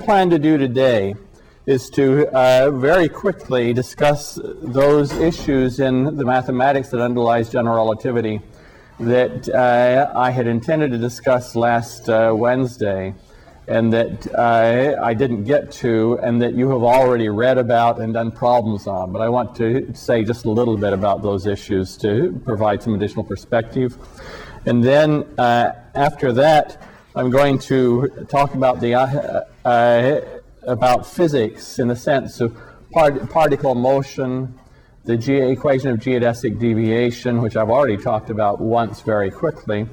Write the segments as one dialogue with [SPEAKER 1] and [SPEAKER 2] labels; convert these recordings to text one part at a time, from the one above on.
[SPEAKER 1] plan to do today is to very quickly discuss those issues in the mathematics that underlies general relativity that I had intended to discuss last Wednesday, and that I didn't get to, and that you have already read about and done problems on. But I want to say just a little bit about those issues to provide some additional perspective. And then after that, I'm going to talk about the about physics in the sense of particle motion, the equation of geodesic deviation, which I've already talked about once very quickly.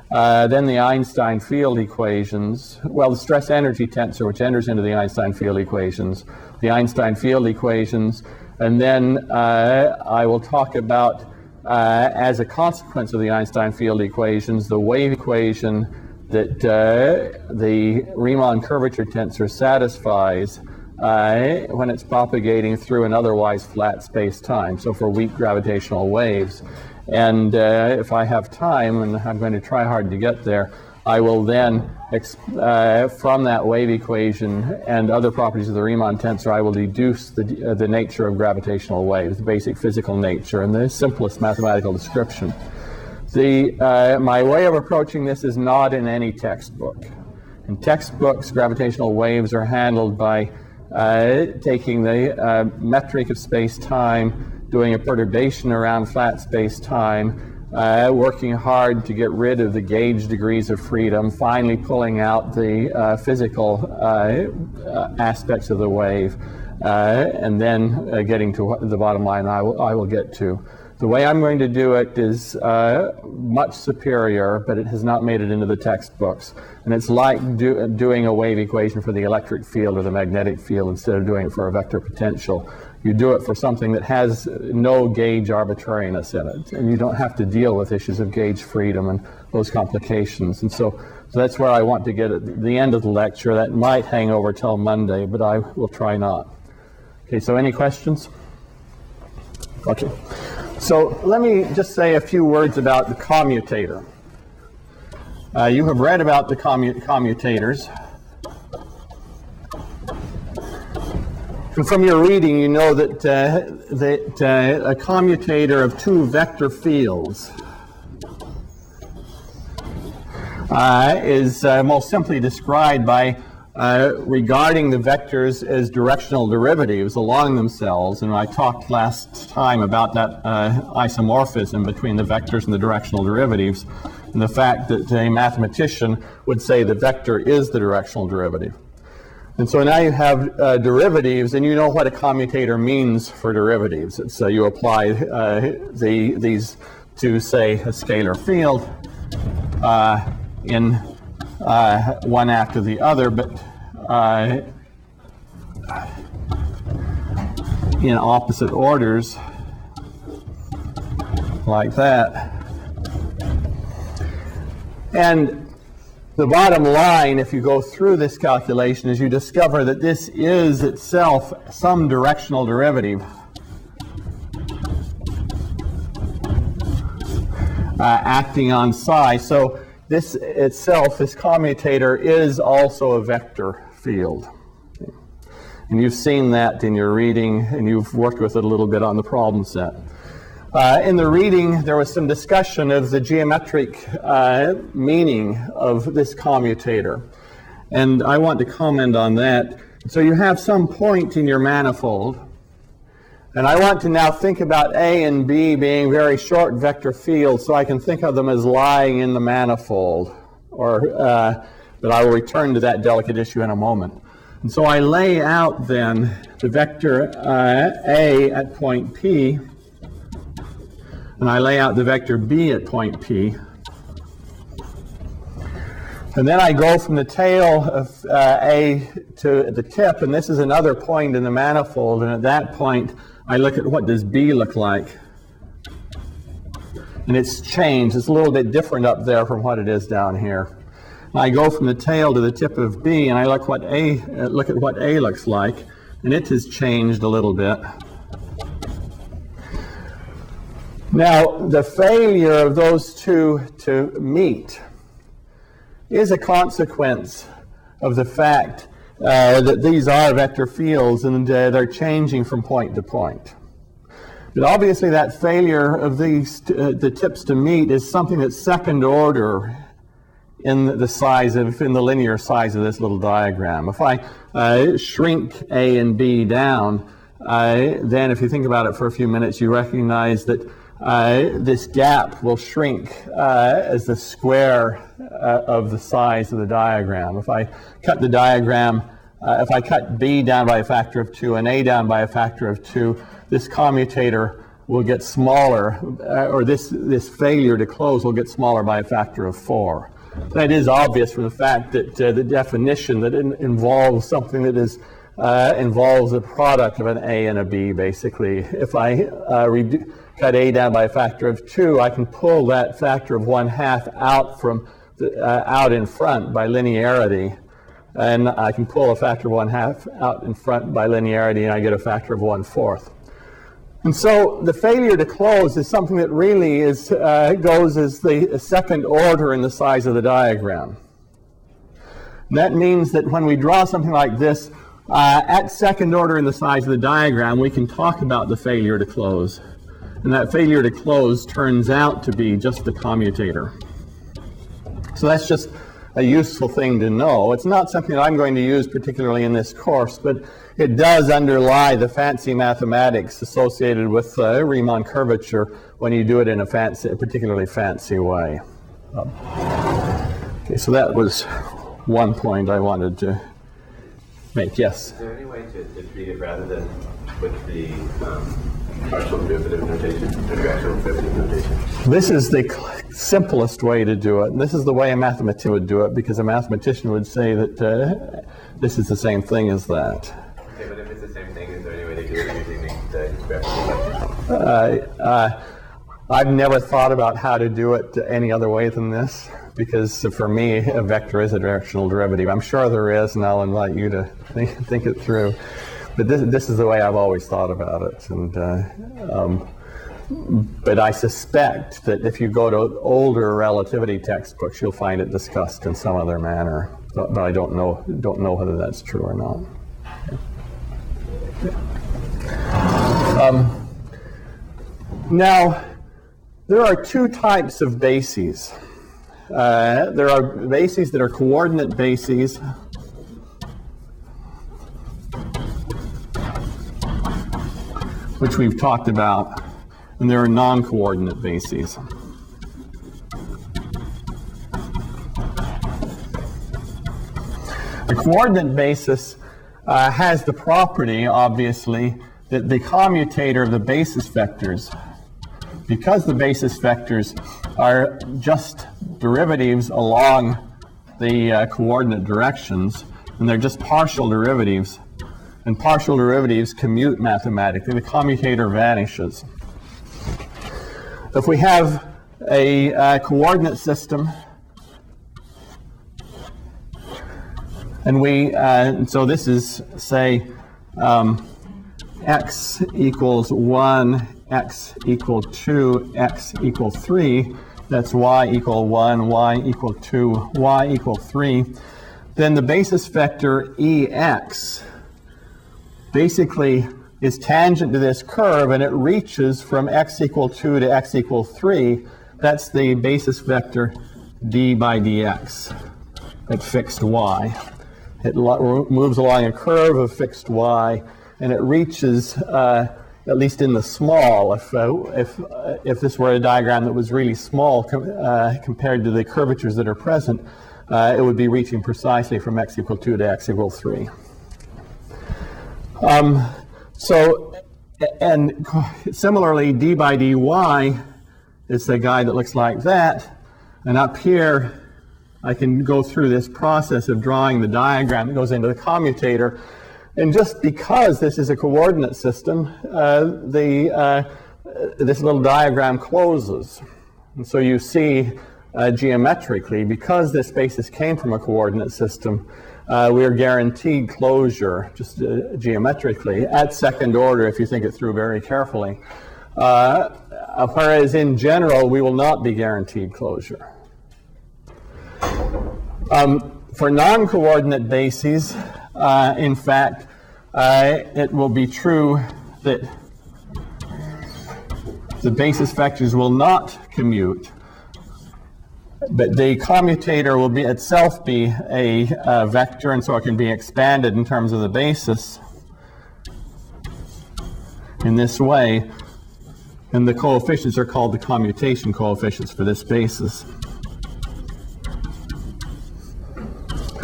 [SPEAKER 1] Then the Einstein field equations, well, the stress energy tensor, which enters into the Einstein field equations, the Einstein field equations, and then I will talk about, as a consequence of the Einstein field equations, the wave equation that the Riemann curvature tensor satisfies when it's propagating through an otherwise flat space-time, so for weak gravitational waves. And if I have time, and I'm going to try hard to get there, I will then, from that wave equation and other properties of the Riemann tensor, I will deduce the nature of gravitational waves, the basic physical nature, and the simplest mathematical description. My way of approaching this is not in any textbook. In textbooks, gravitational waves are handled by taking the metric of space-time, doing a perturbation around flat space-time, working hard to get rid of the gauge degrees of freedom, finally pulling out the physical aspects of the wave, and then getting to the bottom line I will get to. The way I'm going to do it is much superior, but it has not made it into the textbooks. And it's like doing a wave equation for the electric field or the magnetic field instead of doing it for a vector potential. You do it for something that has no gauge arbitrariness in it, and you don't have to deal with issues of gauge freedom and those complications. And so that's where I want to get at the end of the lecture. That might hang over till Monday, but I will try not. Okay, so any questions? Okay. So let me just say a few words about the commutator. You have read about the commutators. And from your reading, you know that, a commutator of two vector fields is most simply described by regarding the vectors as directional derivatives along themselves. And I talked last time about that isomorphism between the vectors and the directional derivatives, and the fact that a mathematician would say the vector is the directional derivative. And so now you have derivatives, and you know what a commutator means for derivatives. So you apply these to, say, a scalar field in one after the other, but in opposite orders, like that. And the bottom line, if you go through this calculation, is you discover that this is itself some directional derivative acting on psi. So this itself, this commutator, is also a vector field. And you've seen that in your reading, and you've worked with it a little bit on the problem set. In the reading, there was some discussion of the geometric meaning of this commutator. And I want to comment on that. So you have some point in your manifold. And I want to now think about A and B being very short vector fields, so I can think of them as lying in the manifold. But I will return to that delicate issue in a moment. And so I lay out then the vector A at point P, and I lay out the vector B at point P. And then I go from the tail of A to the tip, and this is another point in the manifold, and at that point I look at what does B look like. And it's changed. It's a little bit different up there from what it is down here. I go from the tail to the tip of B, and I look at what A looks like, and it has changed a little bit. Now, the failure of those two to meet is a consequence of the fact that these are vector fields, and they're changing from point to point. But obviously that failure of these the tips to meet is something that's second order in the linear size of this little diagram. If I shrink A and B down, then if you think about it for a few minutes, you recognize that this gap will shrink as the square of the size of the diagram. If I cut the diagram, if I cut B down by a factor of 2 and A down by a factor of 2, this commutator will get smaller, or this failure to close will get smaller by a factor of 4. That is obvious from the fact that the definition that involves something that is involves a product of an A and a B, basically. If I cut A down by a factor of 2, I can pull that factor of 1/2 out from out in front by linearity, and I can pull a factor of 1/2 out in front by linearity, and I get a factor of 1/4. And so the failure to close is something that really is goes as the second order in the size of the diagram. And that means that when we draw something like this at second order in the size of the diagram, we can talk about the failure to close. And that failure to close turns out to be just the commutator. So that's just a useful thing to know. It's not something that I'm going to use particularly in this course, but it does underlie the fancy mathematics associated with Riemann curvature when you do it in a particularly fancy way. Okay, so that was one point I wanted to make. Yes?
[SPEAKER 2] Is there any way to treat it rather than with the partial derivative notation, the actual derivative notation?
[SPEAKER 1] This is the simplest way to do it, and this is the way a mathematician would do it, because a mathematician would say that this is the same thing as that.
[SPEAKER 2] Okay, but if it's the same thing, is there any way to do it using the expression?
[SPEAKER 1] I've never thought about how to do it any other way than this, because for me, a vector is a directional derivative. I'm sure there is, and I'll invite you to think it through. But this is the way I've always thought about it. And but I suspect that if you go to older relativity textbooks, you'll find it discussed in some other manner. But I don't know whether that's true or not. Now, there are two types of bases. There are bases that are coordinate bases, which we've talked about, and there are non-coordinate bases. A coordinate basis has the property, obviously, that the commutator of the basis vectors, because the basis vectors are just derivatives along the coordinate directions, and they're just partial derivatives, and partial derivatives commute mathematically, the commutator vanishes. If we have a coordinate system, and so this is, say, x equals 1, x equal 2, x equal 3, that's y equal 1, y equal 2, y equal 3, then the basis vector ex basically is tangent to this curve, and it reaches from x equal 2 to x equal 3. That's the basis vector d by dx at fixed y. It moves along a curve of fixed y, and it reaches, at least in the small, if this were a diagram that was really small compared to the curvatures that are present, it would be reaching precisely from x equal 2 to x equal 3. And similarly, d by dy is the guy that looks like that, and up here I can go through this process of drawing the diagram that goes into the commutator, and just because this is a coordinate system, this little diagram closes. And so you see geometrically, because this basis came from a coordinate system, we are guaranteed closure, just geometrically, at second order if you think it through very carefully. Whereas in general, we will not be guaranteed closure. For non-coordinate bases, in fact, it will be true that the basis vectors will not commute, but the commutator will be itself be a vector, and so it can be expanded in terms of the basis in this way, and the coefficients are called the commutation coefficients for this basis.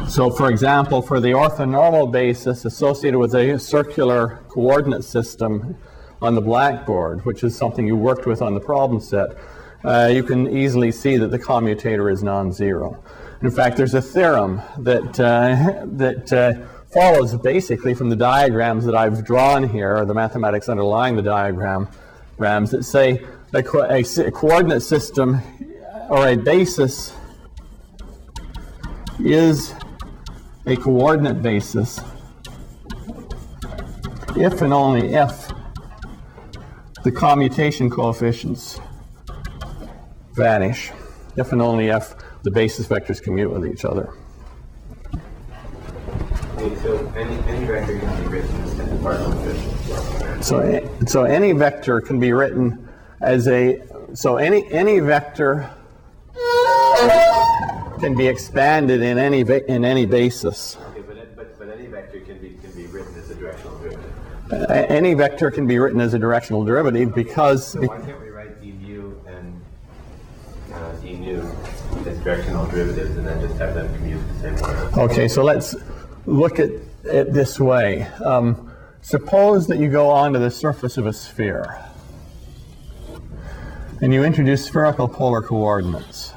[SPEAKER 1] So, for example, for the orthonormal basis associated with a circular coordinate system on the blackboard, which is something you worked with on the problem set, you can easily see that the commutator is non-zero. In fact, there's a theorem that follows basically from the diagrams that I've drawn here, or the mathematics underlying the diagrams, that say a coordinate system or a basis is a coordinate basis if and only if the commutation coefficients vanish, if and only if the basis vectors commute with each other.
[SPEAKER 2] So any vector can be written as a partial coefficient.
[SPEAKER 1] So any vector can be written as any vector can be expanded in any basis.
[SPEAKER 2] Okay, but any vector can be written as a directional derivative.
[SPEAKER 1] Any vector can be written as a directional derivative because.
[SPEAKER 2] So why can't we write d mu and d nu as directional derivatives and then just have them commute the same way?
[SPEAKER 1] Okay, so let's look at it this way. Suppose that you go onto the surface of a sphere and you introduce spherical polar coordinates.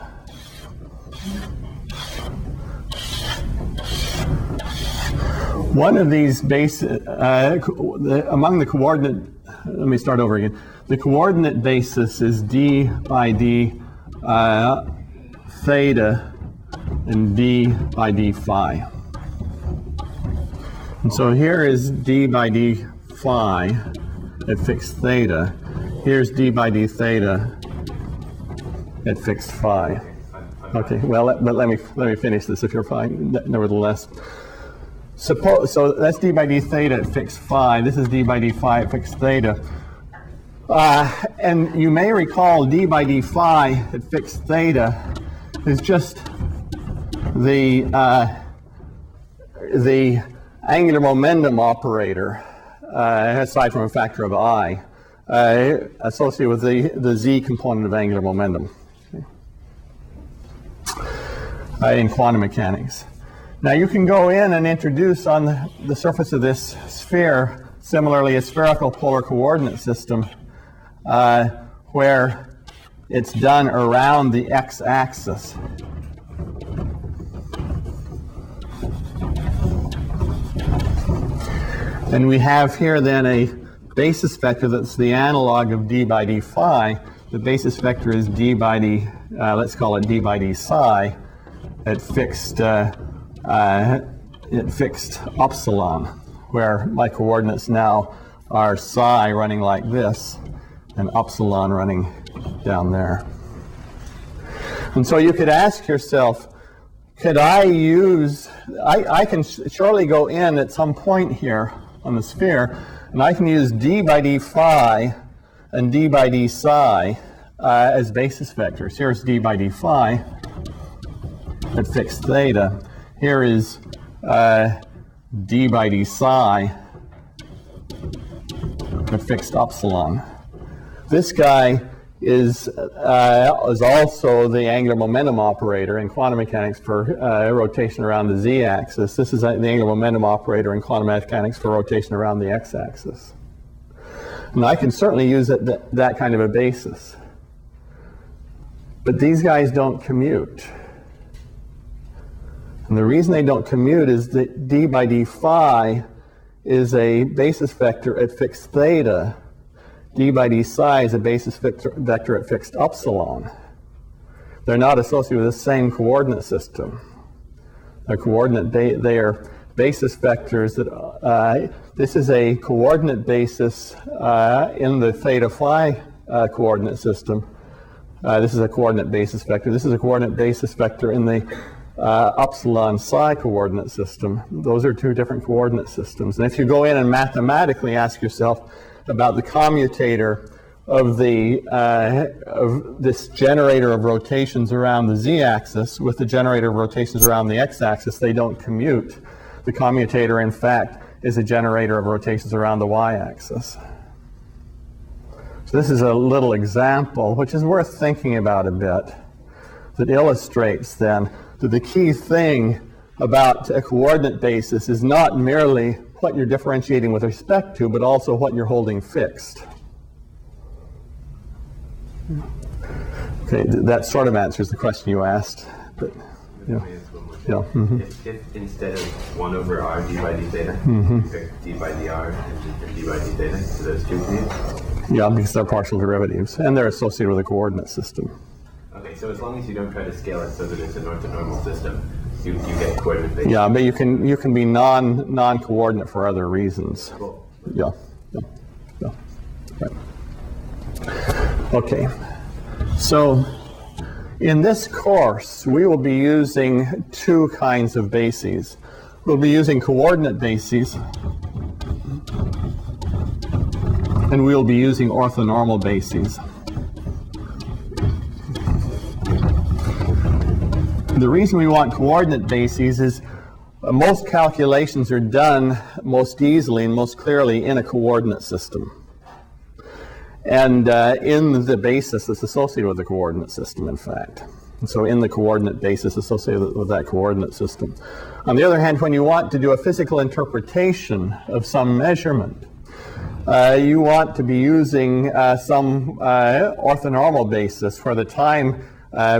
[SPEAKER 1] One of these among the coordinate, let me start over again. The coordinate basis is d by d theta and d by d phi. And so here is d by d phi at fixed theta. Here's d by d theta at fixed phi. Okay, well, but let me finish this if you're fine, nevertheless. So that's d by d theta at fixed phi. This is d by d phi at fixed theta. And you may recall d by d phi at fixed theta is just the angular momentum operator, aside from a factor of I, associated with the z component of angular momentum in quantum mechanics. Now you can go in and introduce on the surface of this sphere, similarly, a spherical polar coordinate system where it's done around the x-axis. And we have here then a basis vector that's the analog of d by d phi. The basis vector is d by d, let's call it d by d psi at fixed epsilon, where my coordinates now are psi running like this and epsilon running down there. And so you could ask yourself, could I use, I can surely go in at some point here on the sphere, and I can use d by d phi and d by d psi as basis vectors. Here's d by d phi at fixed theta. Here is d by d psi at fixed epsilon. This guy is also the angular momentum operator in quantum mechanics for rotation around the z-axis. This is the angular momentum operator in quantum mechanics for rotation around the x-axis. And I can certainly use that kind of a basis. But these guys don't commute. And the reason they don't commute is that d by d phi is a basis vector at fixed theta. D by d psi is a basis vector at fixed epsilon. They're not associated with the same coordinate system. They are basis vectors that this is a coordinate basis in the theta phi coordinate system. This is a coordinate basis vector. This is a coordinate basis vector in the upsilon psi coordinate system. Those are two different coordinate systems. And if you go in and mathematically ask yourself about the commutator of this generator of rotations around the z-axis with the generator of rotations around the x-axis, they don't commute. The commutator, in fact, is a generator of rotations around the y-axis. So this is a little example, which is worth thinking about a bit, that illustrates then that the key thing about a coordinate basis is not merely what you're differentiating with respect to, but also what you're holding fixed. Okay, that sort of answers the question you asked. But,
[SPEAKER 2] If instead of 1 over r d by d theta, you pick d by dr and d by d theta, so those two commute?
[SPEAKER 1] Yeah, because they're partial derivatives, and they're associated with a coordinate system.
[SPEAKER 2] Okay, so as long as you don't try to scale it so that it's an orthonormal system, you get coordinate basis.
[SPEAKER 1] Yeah, but you can be non-coordinate for other reasons.
[SPEAKER 2] Cool.
[SPEAKER 1] Yeah. Right. Okay. So in this course, we will be using two kinds of bases. We'll be using coordinate bases, and we'll be using orthonormal bases. The reason we want coordinate bases is most calculations are done most easily and most clearly in a coordinate system. And in the basis that's associated with the coordinate system, in fact. And so in the coordinate basis associated with that coordinate system. On the other hand, when you want to do a physical interpretation of some measurement, you want to be using some orthonormal basis where the time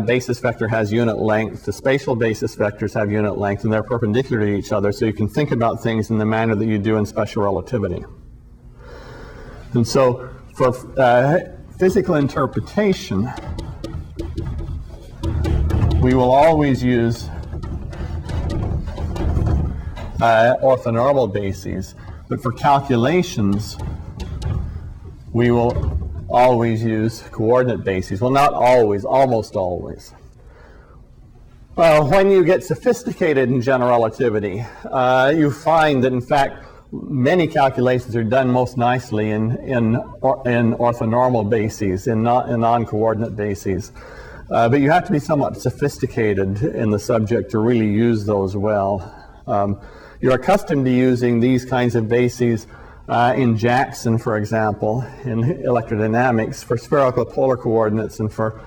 [SPEAKER 1] basis vector has unit length, the spatial basis vectors have unit length, and they're perpendicular to each other, so you can think about things in the manner that you do in special relativity. And so for physical interpretation, we will always use orthonormal bases, but for calculations, we will always use coordinate bases. Well, not always, almost always. When you get sophisticated in general relativity, you find that, in fact, many calculations are done most nicely in orthonormal bases, in non-coordinate bases. But you have to be somewhat sophisticated in the subject to really use those well. You're accustomed to using these kinds of bases in Jackson, for example, in electrodynamics, for spherical polar coordinates and for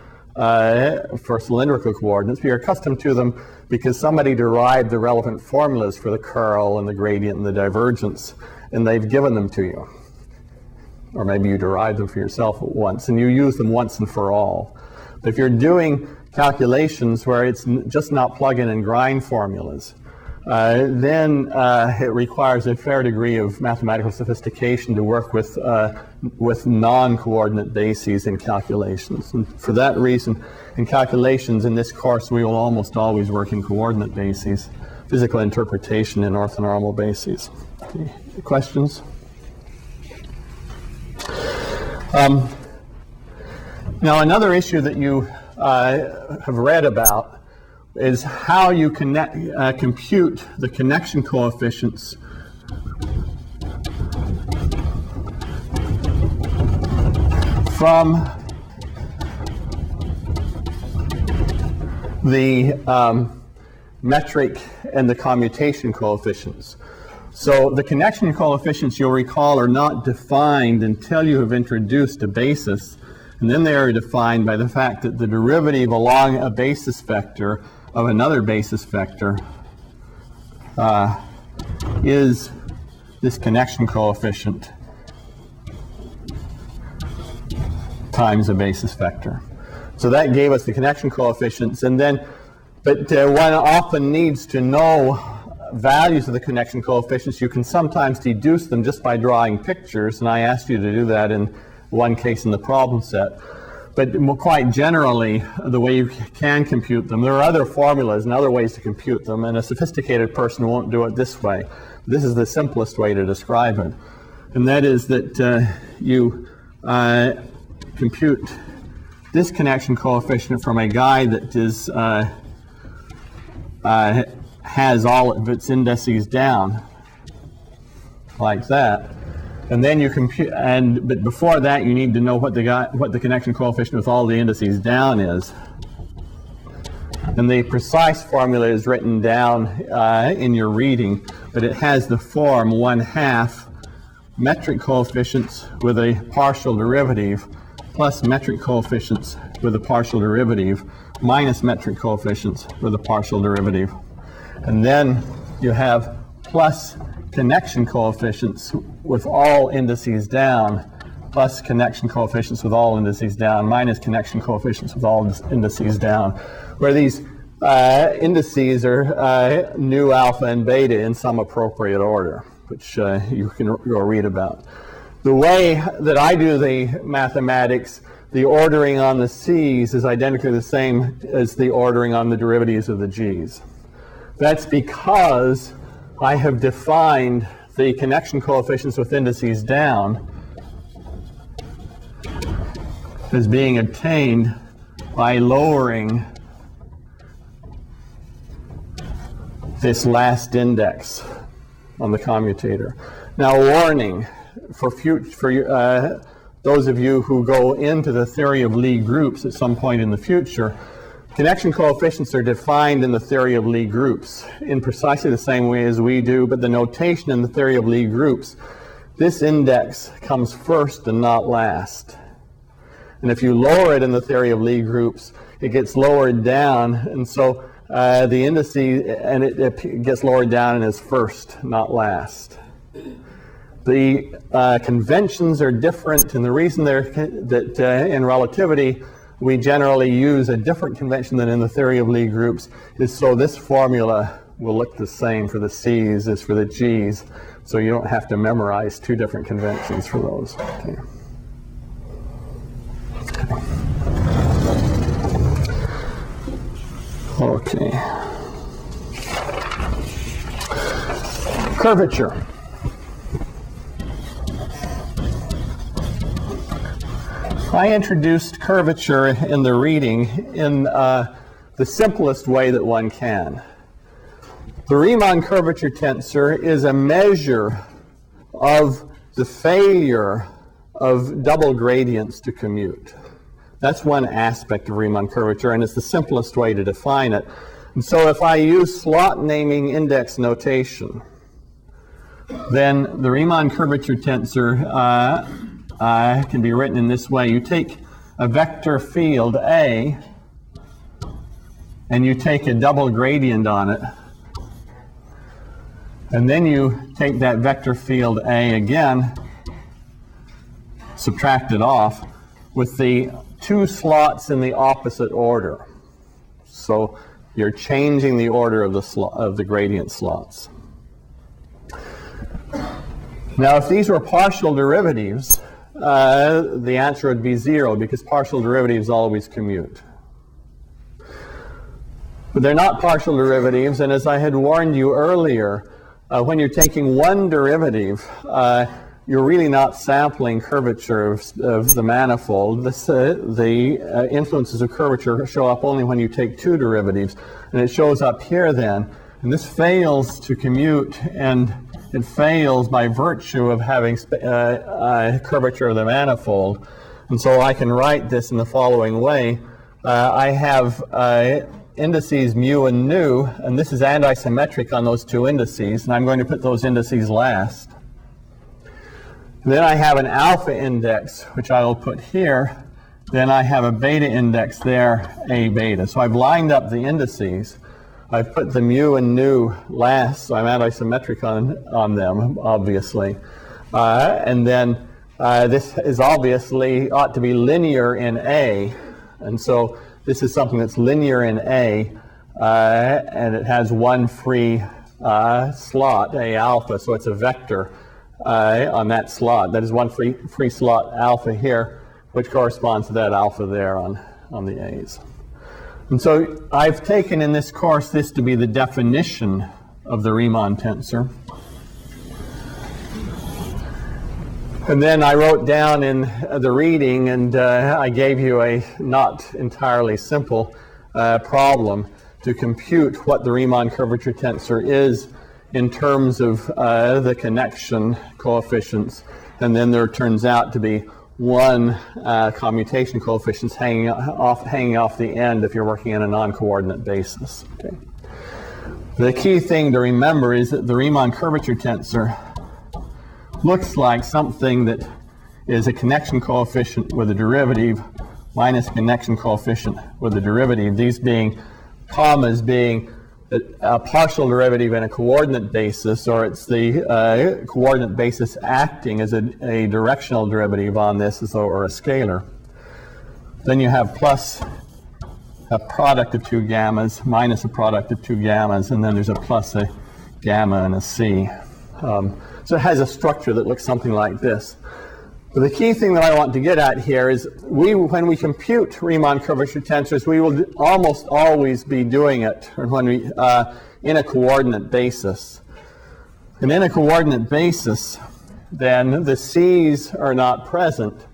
[SPEAKER 1] cylindrical coordinates. You're accustomed to them because somebody derived the relevant formulas for the curl and the gradient and the divergence, and they've given them to you. Or maybe you derived them for yourself at once, and you use them once and for all. But if you're doing calculations where it's just not plug-in and grind formulas, then it requires a fair degree of mathematical sophistication to work with non-coordinate bases in calculations. And for that reason, in calculations in this course, we will almost always work in coordinate bases, physical interpretation in orthonormal bases. Okay. Questions? Now, another issue that you have read about is how you compute the connection coefficients from the metric and the commutation coefficients. So the connection coefficients, you'll recall, are not defined until you have introduced a basis, and then they are defined by the fact that the derivative along a basis vector of another basis vector is this connection coefficient times a basis vector. So that gave us the connection coefficients, and then, but one often needs to know values of the connection coefficients. You can sometimes deduce them just by drawing pictures, and I asked you to do that in one case in the problem set. But quite generally, the way you can compute them, there are other formulas and other ways to compute them, and a sophisticated person won't do it this way. This is the simplest way to describe it. And that is that you compute this connection coefficient from a guy that is has all of its indices down, like that. And then you compute, but before that, you need to know what the connection coefficient with all the indices down is. And the precise formula is written down in your reading, but it has the form 1/2 metric coefficients with a partial derivative plus metric coefficients with a partial derivative minus metric coefficients with a partial derivative. And then you have plus connection coefficients with all indices down plus connection coefficients with all indices down minus connection coefficients with all indices down, where these indices are nu, alpha, and beta in some appropriate order, which you can go read about. The way that I do the mathematics, the ordering on the C's is identically the same as the ordering on the derivatives of the G's. That's because I have defined the connection coefficients with indices down as being obtained by lowering this last index on the commutator. Now, warning for those of you who go into the theory of Lie groups at some point in the future, connection coefficients are defined in the theory of Lie groups in precisely the same way as we do, but the notation in the theory of Lie groups, this index comes first and not last. And if you lower it in the theory of Lie groups, it gets lowered down, and so the indices, and it gets lowered down and is first, not last. The conventions are different, and the reason that in relativity we generally use a different convention than in the theory of Lie groups is so this formula will look the same for the C's as for the G's, so you don't have to memorize two different conventions for those. Okay. Okay. Curvature. I introduced curvature in the reading in the simplest way that one can. The Riemann curvature tensor is a measure of the failure of double gradients to commute. That's one aspect of Riemann curvature, and it's the simplest way to define it. And so if I use slot naming index notation, then the Riemann curvature tensor can be written in this way. You take a vector field A, and you take a double gradient on it, and then you take that vector field A again, subtract it off, with the two slots in the opposite order. So you're changing the order of the gradient slots. Now, if these were partial derivatives, the answer would be 0, because partial derivatives always commute. But they're not partial derivatives, and as I had warned you earlier, when you're taking one derivative, you're really not sampling curvature of the manifold. The influences of curvature show up only when you take two derivatives, and it shows up here then. And this fails to commute, and it fails by virtue of having curvature of the manifold. And so I can write this in the following way. I have indices mu and nu, and this is antisymmetric on those two indices, and I'm going to put those indices last. Then I have an alpha index, which I will put here. Then I have a beta index there, A beta. So I've lined up the indices. I've put the mu and nu last, so I'm antisymmetric on them, obviously. And then this is obviously ought to be linear in A. And so this is something that's linear in A, and it has one free slot, A alpha, so it's a vector on that slot. That is one free slot alpha here, which corresponds to that alpha there on the A's. And so I've taken in this course this to be the definition of the Riemann tensor. And then I wrote down in the reading, and I gave you a not entirely simple problem. to compute what the Riemann curvature tensor is in terms of the connection coefficients, and then there turns out to be one commutation coefficient hanging off the end if you're working in a non-coordinate basis. Okay. The key thing to remember is that the Riemann curvature tensor looks like something that is a connection coefficient with a derivative minus connection coefficient with a derivative, these being commas being a partial derivative in a coordinate basis, or it's the coordinate basis acting as a directional derivative on this, or a scalar. Then you have plus a product of two gammas minus a product of two gammas, and then there's a plus a gamma and a c. So it has a structure that looks something like this. But the key thing that I want to get at here is when we compute Riemann curvature tensors, we will almost always be doing it when we, in a coordinate basis. And in a coordinate basis, then the c's are not present,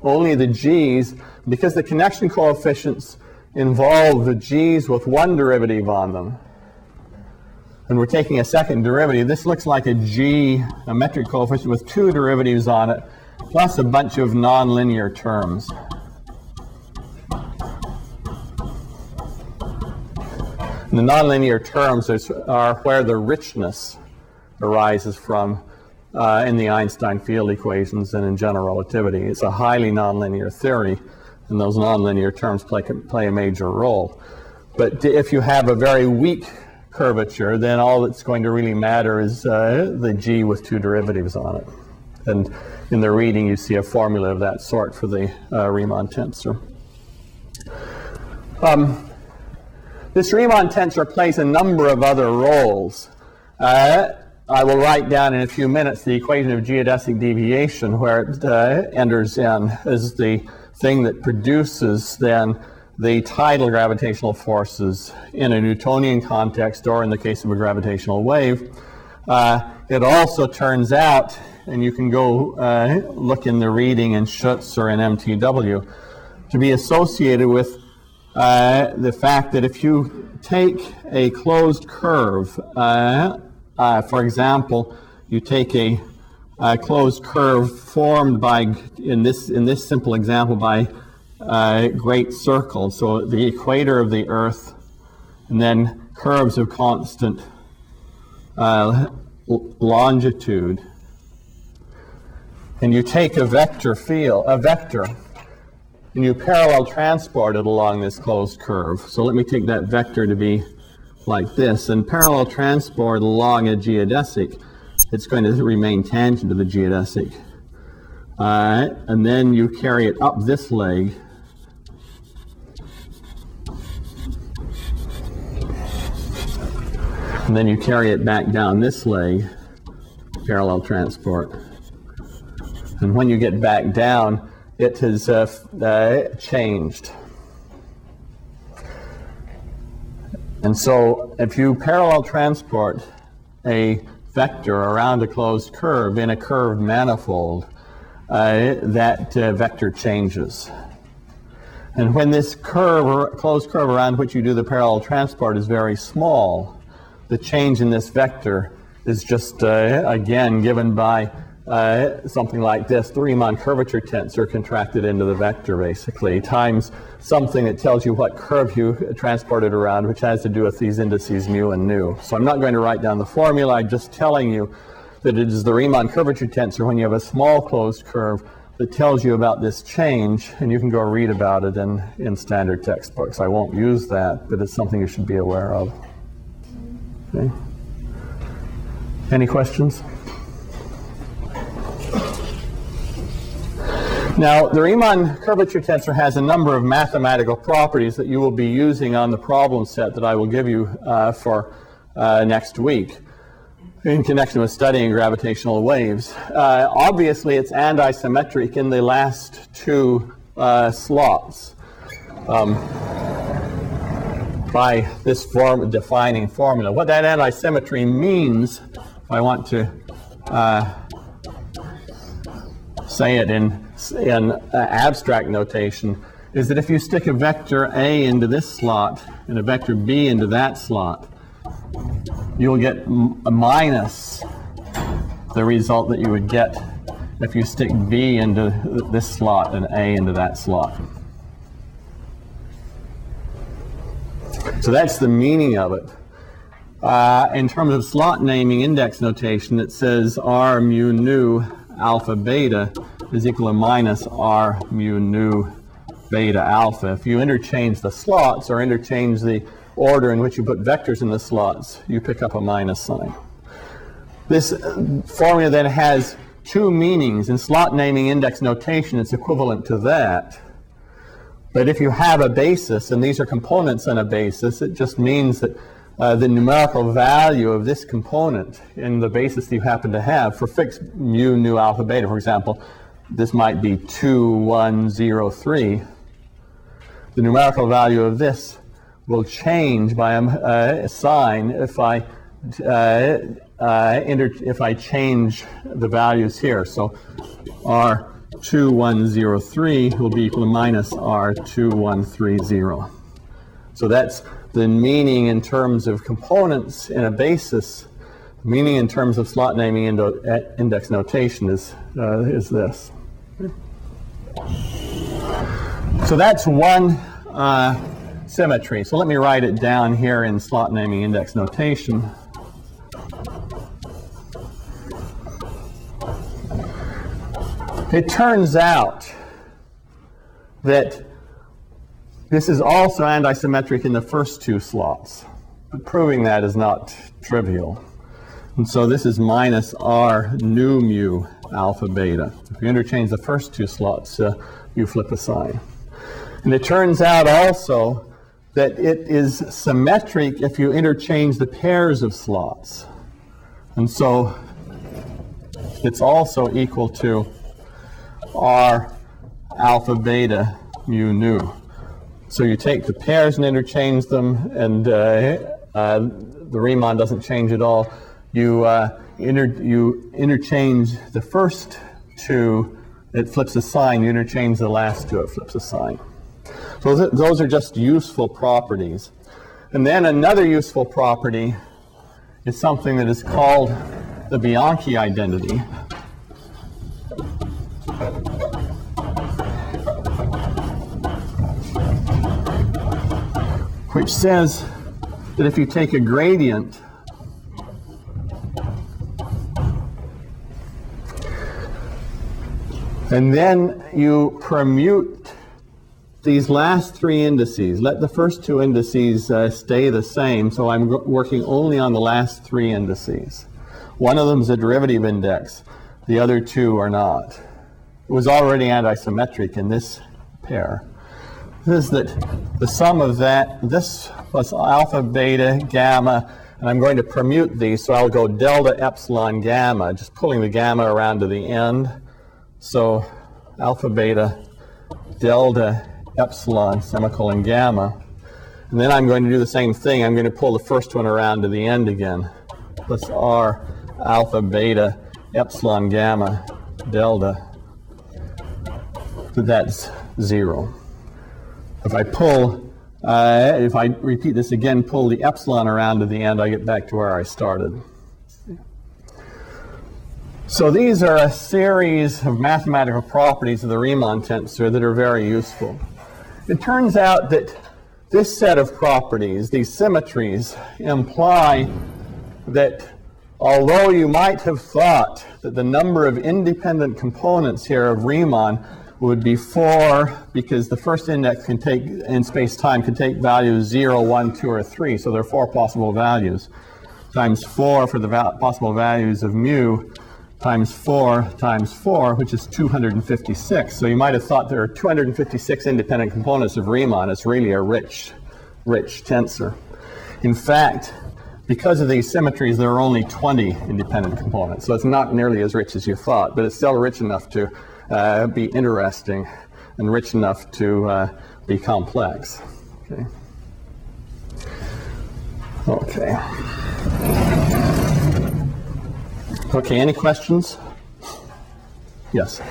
[SPEAKER 1] only the g's, because the connection coefficients involve the g's with one derivative on them. And we're taking a second derivative. This looks like a metric coefficient with two derivatives on it, plus a bunch of nonlinear terms. And the nonlinear terms are where the richness arises from in the Einstein field equations and in general relativity. It's a highly nonlinear theory, and those nonlinear terms play a major role. But if you have a very weak curvature, then all that's going to really matter is the g with two derivatives on it. And in the reading, you see a formula of that sort for the Riemann tensor. This Riemann tensor plays a number of other roles. I will write down in a few minutes the equation of geodesic deviation, where it enters in as the thing that produces then the tidal gravitational forces in a Newtonian context, or in the case of a gravitational wave. It also turns out, and you can go look in the reading in Schutz or in MTW, to be associated with the fact that if you take a closed curve, for example, you take a closed curve formed by, in this simple example, by great circles, so the equator of the Earth, and then curves of constant longitude, and you take a vector, and you parallel transport it along this closed curve. So let me take that vector to be like this, and parallel transport along a geodesic. It's going to remain tangent to the geodesic. And then you carry it up this leg, and then you carry it back down this leg, parallel transport. And when you get back down, it has changed. And so if you parallel transport a vector around a closed curve in a curved manifold, that vector changes. And when this closed curve around which you do the parallel transport is very small, the change in this vector is just, again, given by something like this, the Riemann curvature tensor contracted into the vector, basically, times something that tells you what curve you transported around, which has to do with these indices mu and nu. So I'm not going to write down the formula, I'm just telling you that it is the Riemann curvature tensor when you have a small closed curve that tells you about this change, and you can go read about it in standard textbooks. I won't use that, but it's something you should be aware of. Okay. Any questions? Now, the Riemann curvature tensor has a number of mathematical properties that you will be using on the problem set that I will give you for next week in connection with studying gravitational waves. Obviously, it's anti-symmetric in the last two slots by this defining formula. What that anti-symmetry means, if I want to say it in abstract notation, is that if you stick a vector A into this slot and a vector B into that slot, you'll get a minus the result that you would get if you stick B into this slot and A into that slot. So that's the meaning of it. In terms of slot naming index notation, it says R mu nu alpha beta is equal to minus R mu nu beta alpha. If you interchange the slots or interchange the order in which you put vectors in the slots, you pick up a minus sign. This formula then has two meanings. In slot naming index notation, it's equivalent to that. But if you have a basis, and these are components on a basis, it just means that the numerical value of this component in the basis that you happen to have for fixed mu nu alpha beta, for example, this might be 2, 1, 0, 3. The numerical value of this will change by a sign if I change the values here. So R2103 will be equal to minus R2130. So that's the meaning in terms of components in a basis. The meaning in terms of slot naming index notation is this. So that's one symmetry. So let me write it down here in slot naming index notation. It turns out that this is also antisymmetric in the first two slots, but proving that is not trivial. And so this is minus R nu mu alpha beta. If you interchange the first two slots, you flip a sign. And it turns out also that it is symmetric if you interchange the pairs of slots. And so it's also equal to R alpha beta mu nu. So you take the pairs and interchange them, and the Riemann doesn't change at all. You interchange the first two, it flips a sign. You interchange the last two, it flips a sign. So those are just useful properties. And then another useful property is something that is called the Bianchi identity. Which says that if you take a gradient and then you permute these last three indices, let the first two indices stay the same, so I'm working only on the last three indices. One of them is a derivative index, the other two are not. It was already antisymmetric in this pair. This is that the sum of that, this plus alpha, beta, gamma, and I'm going to permute these, so I'll go delta, epsilon, gamma, just pulling the gamma around to the end. So alpha, beta, delta, epsilon, semicolon, gamma. And then I'm going to do the same thing. I'm going to pull the first one around to the end again. Plus R, alpha, beta, epsilon, gamma, delta. So that's 0. If I repeat this again, pull the epsilon around to the end, I get back to where I started. So these are a series of mathematical properties of the Riemann tensor that are very useful. It turns out that this set of properties, these symmetries, imply that although you might have thought that the number of independent components here of Riemann would be 4, because the first index can take, in space-time, can take values 0, 1, 2, or 3. So there are 4 possible values. Times 4 for the possible values of mu, times 4, which is 256. So you might have thought there are 256 independent components of Riemann. It's really a rich tensor. In fact, because of these symmetries, there are only 20 independent components. So it's not nearly as rich as you thought, but it's still rich enough to be interesting and rich enough to be complex. Okay, any questions? Yes?
[SPEAKER 3] Is the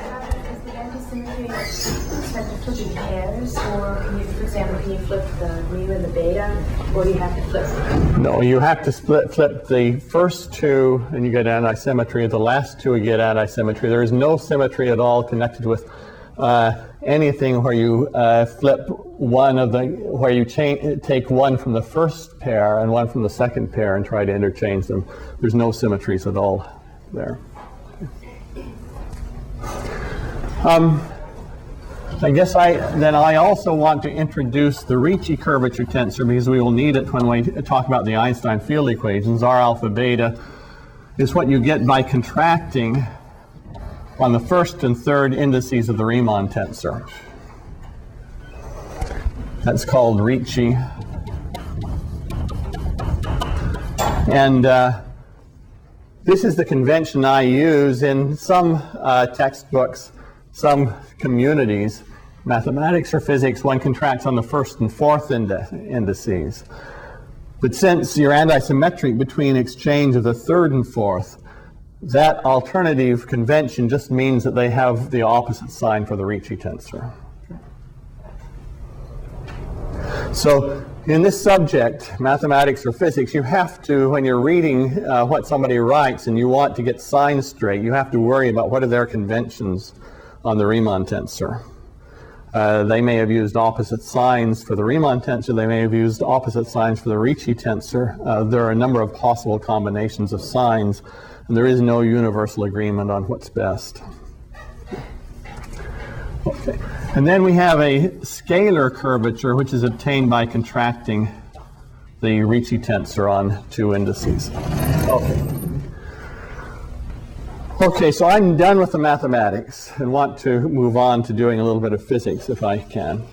[SPEAKER 3] antisymmetry expected to be pairs? derivatives, or can you, for example, can you flip the mu and the beta, or do you have to flip them?
[SPEAKER 1] No, you have to flip the first two and you get anti-symmetry. The last two you get anti-symmetry. There is no symmetry at all connected with anything where you flip one of the, where you take one from the first pair and one from the second pair and try to interchange them. There's no symmetries at all there. I guess I also want to introduce the Ricci curvature tensor because we will need it when we talk about the Einstein field equations. R alpha beta is what you get by contracting on the first and third indices of the Riemann tensor. That's called Ricci. And this is the convention I use in some textbooks, some communities. Mathematics or physics, one contracts on the first and fourth indices. But since you're antisymmetric between exchange of the third and fourth, that alternative convention just means that they have the opposite sign for the Ricci tensor. So in this subject, mathematics or physics, you have to, when you're reading what somebody writes and you want to get signs straight, you have to worry about what are their conventions on the Riemann tensor. They may have used opposite signs for the Riemann tensor. They may have used opposite signs for the Ricci tensor. There are a number of possible combinations of signs, and there is no universal agreement on what's best. Okay. And then we have a scalar curvature, which is obtained by contracting the Ricci tensor on two indices. Okay. Okay, so I'm done with the mathematics and want to move on to doing a little bit of physics if I can.